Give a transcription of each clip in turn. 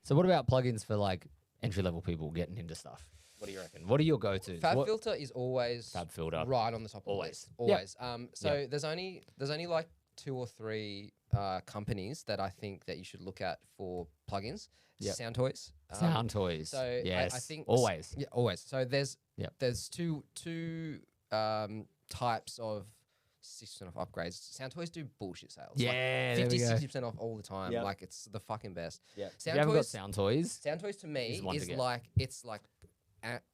So what about plugins for like entry-level people getting into stuff? What do you reckon? What are your go-tos? Fabfilter is always Fabfilter. right on the top of the Always. list. Always. So there's only like 2 or 3 companies that I think that you should look at for plugins. Yep. Soundtoys. Soundtoys. So yes. I think always. Yeah, always. So there's Yep. there's two types of 60% off upgrades. Soundtoys do bullshit sales. Yeah, like there we 50, go. 60% off all the time. Yep. Like it's the fucking best. Yeah. If you haven't got Soundtoys. Soundtoys, Soundtoys to me one to is get. like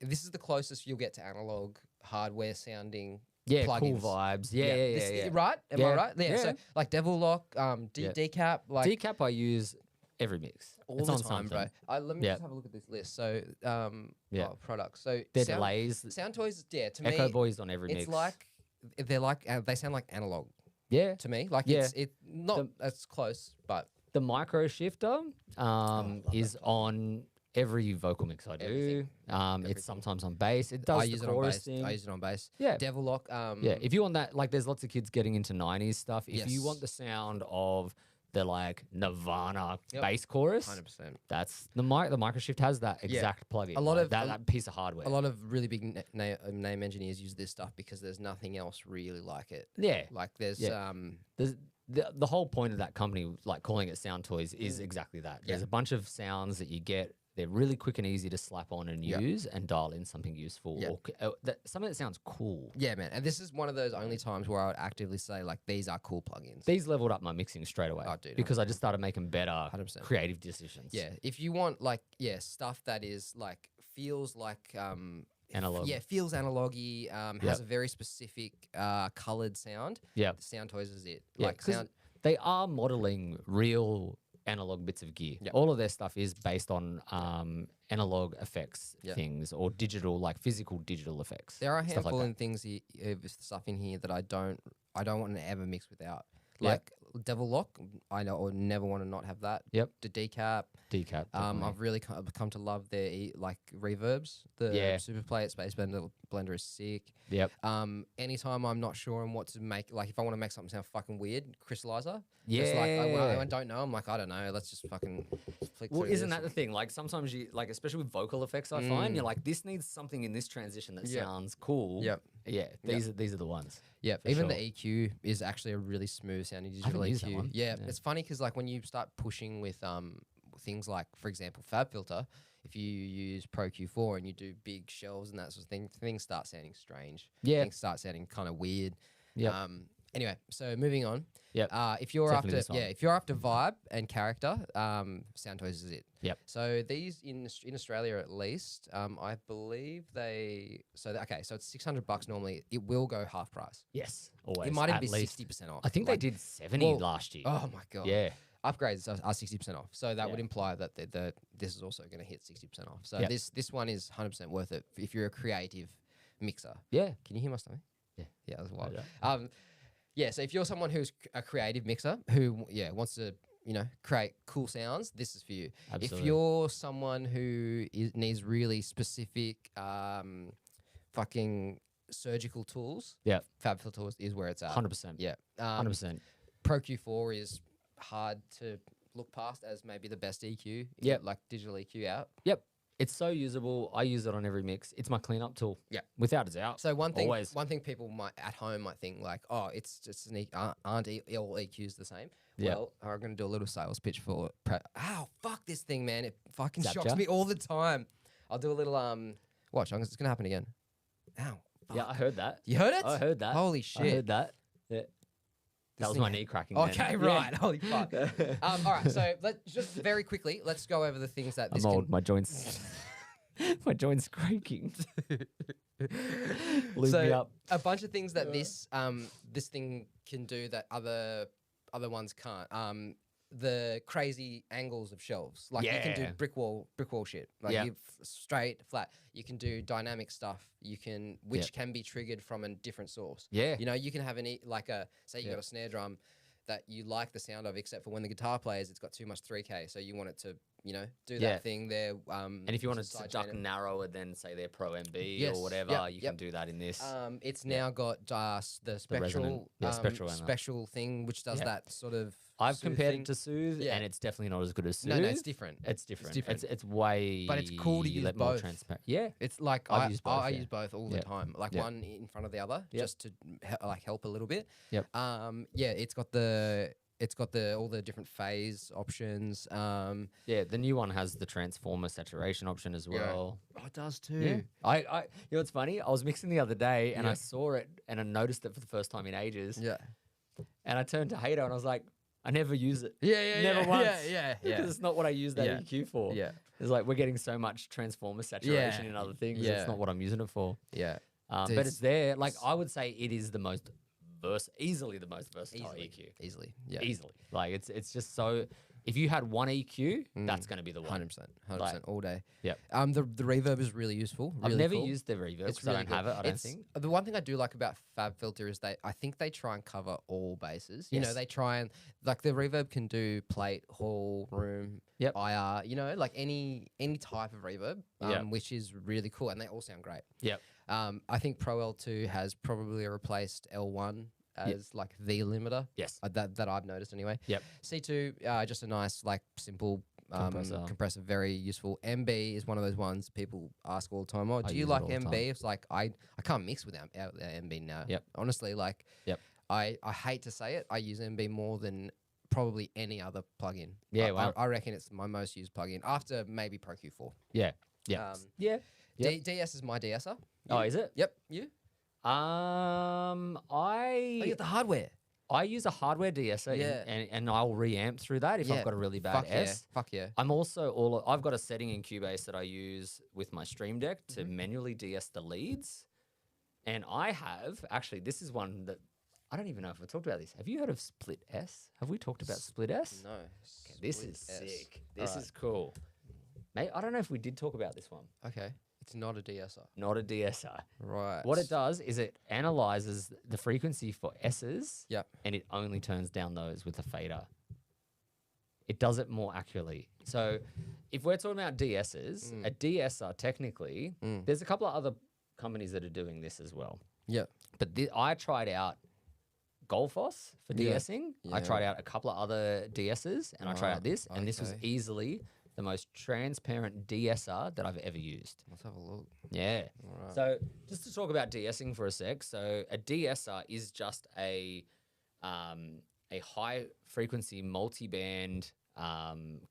this is the closest you'll get to analog hardware sounding. yeah, plugins. cool vibes. Yeah. Right? Am I right? Yeah. So like Devil Lock, Yeah. Decap, like Decap I use every mix. all It's the on time, bro. something. Let me Yeah. just have a look at this list. So products. So Their delays. Soundtoys, to Echo me, Boys on every it's mix. like they sound like analog yeah. to me. Like Yeah. it's not as close, but The micro shifter love is that on every vocal mix I do. Everything. It's sometimes on bass. It does I the use it on chorus bass. thing. I use it on bass. Yeah. Devil Lock. Yeah, if you want that, like, there's lots of kids getting into 90s stuff. If you Yes. want the sound of the, like, Nirvana Yep. bass chorus, 100%. that's the microshift has that exact plugin. A lot like, of- that piece of hardware. A lot of really big name engineers use this stuff because there's nothing else really like it. Yeah. Like there's There's the whole point of that company, like calling it Soundtoys, is exactly that. There's a bunch of sounds that you get. They're really quick and easy to slap on and use and dial in something useful or something that sounds cool. yeah, man. And this is one of those only times where I would actively say like these are cool plugins. These leveled up my mixing straight away Oh, dude, because I just started making better 100%. creative decisions. Yeah, if you want like stuff that is like feels like Analog. Yeah, feels analogy. Has a very specific colored sound. Yeah. The Soundtoys is it. Yeah, Like 'cause sound. they are modeling real analog bits of gear. Yep. All of their stuff is based on analog effects Yep. things or digital, like physical digital effects. There are a stuff like handful that. of things stuff in here that I don't want to ever mix without. Yep. Like Devil Lock, I know or never want to not have that. Yep. The Decap. Decap. definitely. I've really come to love their like reverbs. The Super Play at Space Blender is sick. Yep. Anytime I'm not sure on what to make, like if I want to make something sound fucking weird, Crystallizer. Yeah. It's like when I don't know, I'm like, I don't know. Let's just fucking flick Well, through isn't this. that the thing? Like sometimes you like, especially with vocal effects, I find you're like, this needs something in this transition that Yep. sounds cool. Yep. Yeah. These are the ones. Yeah, for even sure. the EQ is actually a really smooth sounding digital haven't used that EQ. one. Yeah, Yeah. it's funny because like when you start pushing with things like, for example, Fabfilter, if you use Pro Q4 and you do big shelves and that sort of thing, things start sounding strange. Yeah. Things start sounding kind of weird. Yeah. Anyway, so moving on. Yep. If you're Definitely this one. if you're after vibe and character, Soundtoys is it. Yep. So these in Australia at least, I believe so it's $600 normally. It will go half price. Yes. Always. It might even at be least. 60% off. I think Like, they did 70 well, last year. Oh my god. Yeah. Upgrades are 60% off. So that Yeah. would imply that this is also going to hit 60% off. So Yep. this one is 100% worth it if you're a creative mixer. Yeah. Can you hear my stomach? Yeah. Yeah, that's wild. Yeah. Yeah, so if you're someone who's a creative mixer who wants to, create cool sounds, this is for you. Absolutely. If you're someone who needs really specific fucking surgical tools, Yeah. Fabfilter is where it's at. 100%. Yeah. 100%. Pro Q4 is hard to look past as maybe the best EQ. Yep. Like digital EQ out. Yep. It's so usable. I use it on every mix. It's my cleanup tool. Yeah. Without a doubt. So one thing Always. people might think like, oh, it's just aren't all EQs the same? Yeah. Well, I'm going to do a little sales pitch for. Ow, fuck this thing, man! It fucking Zapped shocks ya? me all the time. I'll do a little watch. It's going to happen again. Ow. Yeah, I heard that. You heard it? I heard that. Holy shit! I heard that. Yeah. That was thing- my knee cracking. then. Okay, Yeah. right. Holy fuck. All right, so let's just very quickly let's go over the things that this I'm can. old. My joints. My joints creaking. Lube me up. A bunch of things that this thing can do that other ones can't. The crazy angles of shelves, like you can do Yeah. brick wall shit, like Yeah. straight, flat. You can do dynamic stuff. You can, which Yep. can be triggered from a different source. Yeah. You can have say you got a snare drum that you like the sound of, except for when the guitar plays, it's got too much 3K, so you want it to, do Yeah. that thing there. And if you wanted to sidechain duck it. narrower than say their Pro MB Yes. or whatever, Yep. you Yep. can do that in this. It's now got the spectral resonant- spectral amp. spectral thing, which does Yeah. that sort of I've compared thing. it to Soothe, Yeah. and it's definitely not as good as Soothe. No, it's different. It's different. different. It's way. But it's cool to use more both. transparent. Yeah. It's like I've used both, I yeah. use both all the Yep. time, like Yep. one in front of the other, Yep. just to like help a little bit. Yep. Yeah, it's got all the different phase options. Yeah, the new one has the transformer saturation option as well. Oh, it does too. Yeah. You know what's funny? I was mixing the other day and Yeah. I saw it and I noticed it for the first time in ages. Yeah. And I turned to Hater and I was like, I never use it. Yeah. Never yeah, once. Yeah. Because it's not what I use that Yeah. EQ for. Yeah. It's like we're getting so much transformer saturation Yeah. in other things. Yeah. It's not what I'm using it for. Yeah. But it's there. Like I would say it is the most easily the most versatile EQ. Easily. Yeah. Easily. Like it's just so if you had one EQ, that's going to be the one. 100%. 100% all day. Yep. The reverb is really useful. Really I've never cool. used the reverb It's because I really don't have it. I don't It's- think. The one thing I do like about Fabfilter is I think they try and cover all bases. You know, Yes. they try and like the reverb can do plate, hall, room, Yep. IR. You know, like any type of reverb, Yep. which is really cool, and they all sound great. Yep. I think Pro L2 has probably replaced L1 as like the limiter. Yes. That I've noticed anyway. Yep. C2, just a nice like simple. Compressor, very useful. MB is one of those ones people ask all the time. Oh, do you use it like all the MB? time. It's like I can't mix without MB now. Yep. Honestly, like Yep. I hate to say it, I use MB more than probably any other plugin. Yeah, wow. I reckon it's my most used plugin after maybe Pro Q4. Yeah. Yeah. yeah. Yep. DS is my DSer. Oh, is it? Yep. You? I Oh, you got the hardware. I use a hardware DSer Yeah. and I'll reamp through that if Yeah. I've got a really bad Fuck S. yeah. Fuck yeah. I'm also I've got a setting in Cubase that I use with my Stream Deck to Mm-hmm. manually DS the leads. And I have actually this is one that I don't even know if we talked about this. Have you heard of Split S? Have we talked about Split S? No. Okay, this Split is S. sick. This Alright. is cool. Mate, I don't know if we did talk about this one. Okay. It's not a DSer. Not a DSR. Right. What it does is it analyzes the frequency for S's Yep. and it only turns down those with a fader. It does it more accurately. So if we're talking about DSs, a DSR technically, there's a couple of other companies that are doing this as well. Yep. But I tried out Golfos for Yeah. DSing. I Yeah. tried out a couple of other DSs and I tried out this. And this was okay. easily the most transparent DSR that I've ever used. Let's have a look. Yeah. Alright. So just to talk about DSing for a sec. So a DSR is just a high frequency multi-band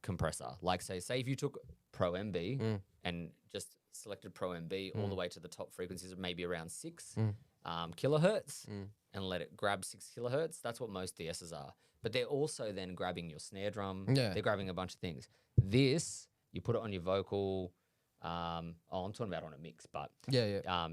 compressor. Like say if you took Pro MB and just selected Pro MB all the way to the top frequencies of maybe around 6 kilohertz and let it grab 6 kilohertz. That's what most DSs are. But they're also then grabbing your snare drum. Yeah. They're grabbing a bunch of things. This, you put it on your vocal. I'm talking about on a mix, but Yeah.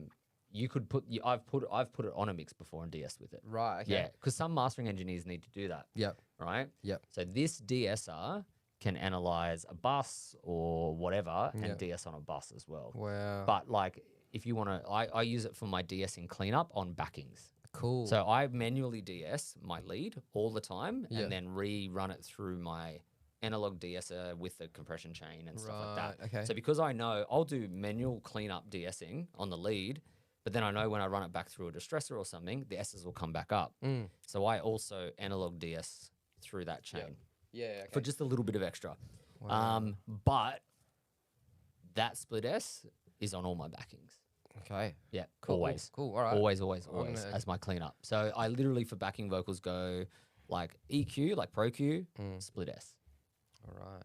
you could put. I've put it on a mix before and DS with it. Right. Okay. Yeah, because some mastering engineers need to do that. Yep. Right. Yep. So this DSR can analyze a bus or whatever and Yep. DS on a bus as well. Wow. But like, if you want to, I use it for my DSing cleanup on backings. Cool. So I manually DS my lead all the time Yeah. and then rerun it through my analog DSer with the compression chain and stuff like that. Right, okay. So because I know I'll do manual cleanup DSing on the lead, but then I know when I run it back through a distressor or something, the S's will come back up. So I also analog DS through that chain yeah. Okay. for just a little bit of extra. But that Split S is on all my backings. Okay. Yeah, Cool. always. Cool. All right. Always gonna- as my cleanup. So I literally for backing vocals go like EQ, like Pro Q, Split S. All right.